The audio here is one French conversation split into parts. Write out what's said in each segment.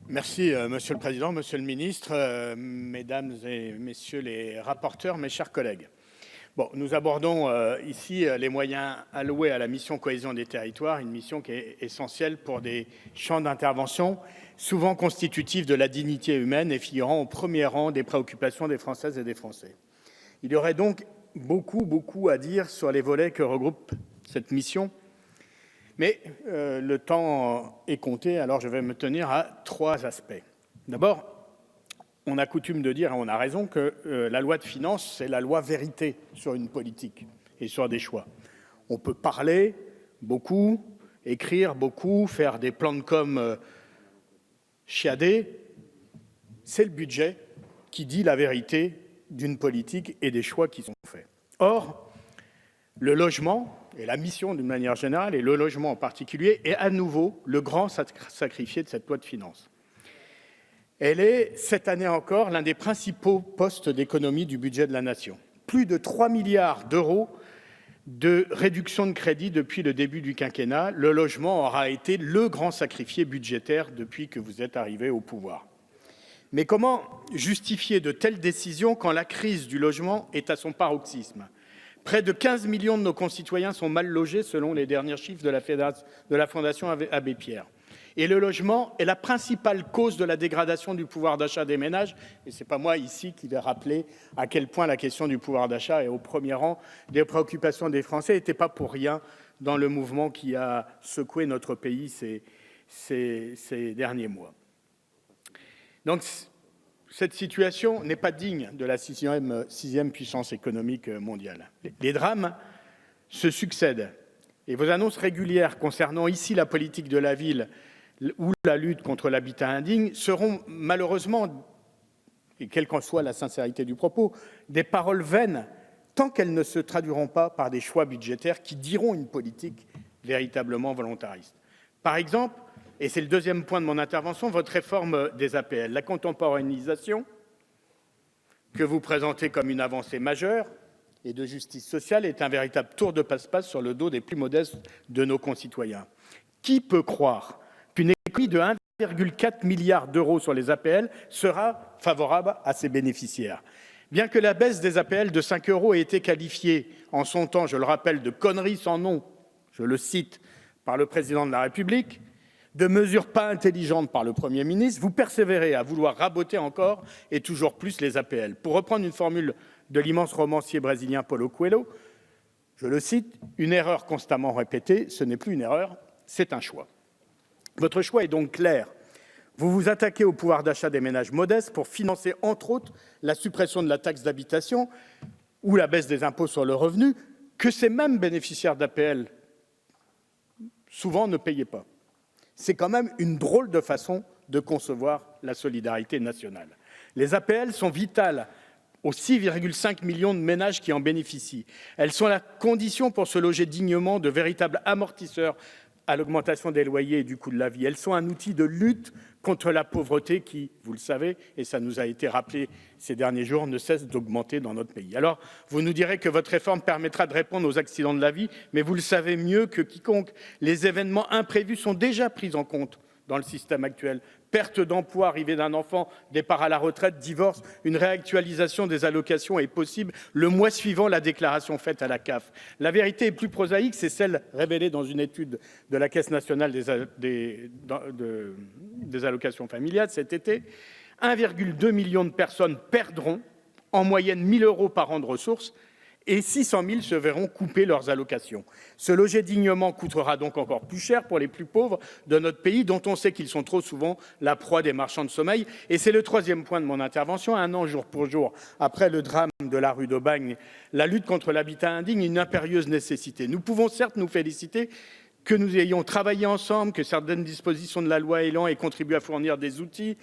Merci, Monsieur le Président, Monsieur le Ministre, Mesdames et Messieurs les rapporteurs, mes chers collègues. Bon, nous abordons ici les moyens alloués à la mission cohésion des territoires, une mission qui est essentielle pour des champs d'intervention souvent constitutifs de la dignité humaine et figurant au premier rang des préoccupations des Françaises et des Français. Il y aurait donc beaucoup à dire sur les volets que regroupe cette mission. Mais le temps est compté, alors je vais me tenir à 3 aspects. D'abord, on a coutume de dire, et on a raison, que la loi de finances, c'est la loi vérité sur une politique et sur des choix. On peut parler beaucoup, écrire beaucoup, faire des plans de com chiadés. C'est le budget qui dit la vérité d'une politique et des choix qui sont faits. Or, le logement, et la mission d'une manière générale, et le logement en particulier, est à nouveau le grand sacrifié de cette loi de finances. Elle est, cette année encore, l'un des principaux postes d'économie du budget de la nation. Plus de 3 milliards d'euros de réduction de crédit depuis le début du quinquennat. Le logement aura été le grand sacrifié budgétaire depuis que vous êtes arrivé au pouvoir. Mais comment justifier de telles décisions quand la crise du logement est à son paroxysme ? Près de 15 millions de nos concitoyens sont mal logés selon les derniers chiffres de la Fondation Abbé Pierre. Et le logement est la principale cause de la dégradation du pouvoir d'achat des ménages. Et ce n'est pas moi ici qui vais rappeler à quel point la question du pouvoir d'achat est au premier rang des préoccupations des Français. Et n'était pas pour rien dans le mouvement qui a secoué notre pays ces derniers mois. Donc, cette situation n'est pas digne de la sixième puissance économique mondiale. Les drames se succèdent et vos annonces régulières concernant ici la politique de la ville ou la lutte contre l'habitat indigne seront malheureusement, et quelle qu'en soit la sincérité du propos, des paroles vaines tant qu'elles ne se traduiront pas par des choix budgétaires qui diront une politique véritablement volontariste. Par exemple, et c'est le deuxième point de mon intervention, votre réforme des APL. La contemporanéisation, que vous présentez comme une avancée majeure et de justice sociale, est un véritable tour de passe-passe sur le dos des plus modestes de nos concitoyens. Qui peut croire qu'une économie de 1,4 milliard d'euros sur les APL sera favorable à ses bénéficiaires ? Bien que la baisse des APL de 5 € ait été qualifiée en son temps, je le rappelle, de conneries sans nom, je le cite, par le président de la République, de mesures pas intelligentes par le Premier ministre, vous persévérez à vouloir raboter encore et toujours plus les APL. Pour reprendre une formule de l'immense romancier brésilien Paulo Coelho, je le cite, « Une erreur constamment répétée, ce n'est plus une erreur, c'est un choix ». Votre choix est donc clair. Vous vous attaquez au pouvoir d'achat des ménages modestes pour financer, entre autres, la suppression de la taxe d'habitation ou la baisse des impôts sur le revenu que ces mêmes bénéficiaires d'APL, souvent, ne payaient pas. C'est quand même une drôle de façon de concevoir la solidarité nationale. Les APL sont vitales aux 6,5 millions de ménages qui en bénéficient. Elles sont la condition pour se loger dignement, de véritables amortisseurs à l'augmentation des loyers et du coût de la vie. Elles sont un outil de lutte contre la pauvreté qui, vous le savez, et ça nous a été rappelé ces derniers jours, ne cesse d'augmenter dans notre pays. Alors, vous nous direz que votre réforme permettra de répondre aux accidents de la vie, mais vous le savez mieux que quiconque, les événements imprévus sont déjà pris en compte dans le système actuel. Perte d'emploi, arrivée d'un enfant, départ à la retraite, divorce, une réactualisation des allocations est possible le mois suivant la déclaration faite à la CAF. La vérité est plus prosaïque, c'est celle révélée dans une étude de la Caisse nationale des allocations familiales cet été. 1,2 million de personnes perdront en moyenne 1 000 € par an de ressources et 600 000 se verront couper leurs allocations. Se loger dignement coûtera donc encore plus cher pour les plus pauvres de notre pays, dont on sait qu'ils sont trop souvent la proie des marchands de sommeil. Et c'est le troisième point de mon intervention. 1 an, jour pour jour, après le drame de la rue d'Aubagne, la lutte contre l'habitat indigne est une impérieuse nécessité. Nous pouvons certes nous féliciter que nous ayons travaillé ensemble, que certaines dispositions de la loi Elan aient contribué à fournir des outils.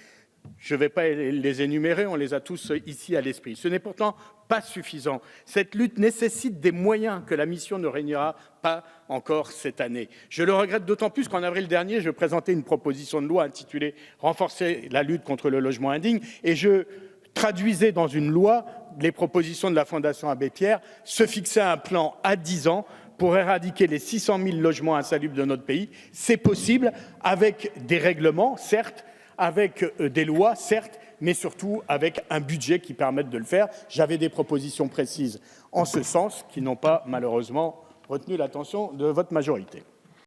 Je ne vais pas les énumérer, on les a tous ici à l'esprit. Ce n'est pourtant pas suffisant. Cette lutte nécessite des moyens que la mission ne réunira pas encore cette année. Je le regrette d'autant plus qu'en avril dernier, je présentais une proposition de loi intitulée « Renforcer la lutte contre le logement indigne » et je traduisait dans une loi les propositions de la Fondation Abbé Pierre, se fixer un plan à 10 ans pour éradiquer les 600 000 logements insalubres de notre pays. C'est possible avec des règlements, certes, avec des lois, certes, mais surtout avec un budget qui permette de le faire. J'avais des propositions précises en ce sens qui n'ont pas malheureusement retenu l'attention de votre majorité.